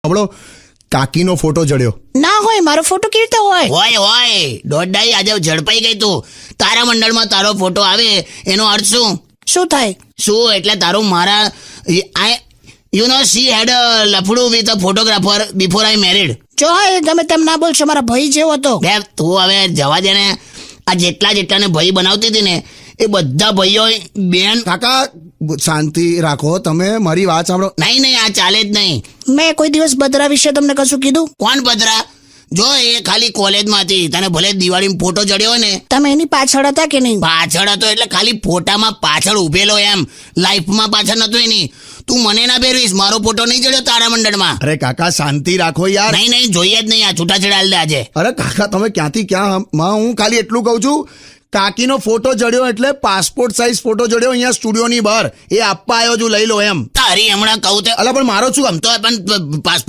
આપણો કાકીનો ફોટો જડ્યો. ના હોય, મારો ફોટો કેવી રીતે હોય? હોય દોડાઈ આજે ઝડપાઈ ગઈ તું. તારા મંડળમાં તારો ફોટો આવે એનો અર્થ શું? શું થાય? શું એટલે તારું મારા યુ નો શી હેડ લફડું with a photographer before I married. જો હા, તમે તેમ ના બોલશો, મારા ભાઈ જેવો હતો. બે તું હવે જવા દે ને. આ જેટલાને ભાઈ બનાવતી હતી ને એ બધા ભાઈઓ બેન. કાકા શાંતિ રાખો, તમે મારી વાત સાંભળો. નહીં આ ચાલે જ નહીં. મેં કોઈ દિવસ બદરા વિશે તમને કશું કીધું? કોણ ભદ્રા? જો એ ખાલી કોલેજમાં હતી, તને ભલે દિવાળીમાં ફોટો જડ્યો હોય ને, તમે એની પાછળ હતા કે નહીં? પાછળ હતો એટલે ખાલી ફોટામાં પાછળ ઉભેલો એમ, લાઈફમાં પાછળ નતો એની. તું મને ના ફેરવીશ, મારો ફોટો નહીં જડ્યો તારા મંડળમાં. અરે કાકા શાંતિ રાખો યાર. નહીં જોઈએ જ નહીં. આ છૂટાછેડા હાલ દે આજે. અરે કાકા તમે ક્યાંથી ક્યાં માં, હું ખાલી એટલું કહું છું, કાકીનો ફોટો જડ્યો એટલે પાસપોર્ટ સાઇઝ ફોટો જડ્યો અહીંયા સ્ટુડિયોની બહાર, એ આપવા આવ્યો છું, લઈ લો એમ. તારી હમણાં કહું તે અલા પણ મારો શું ગમતો હોય પણ પાસપોર્ટ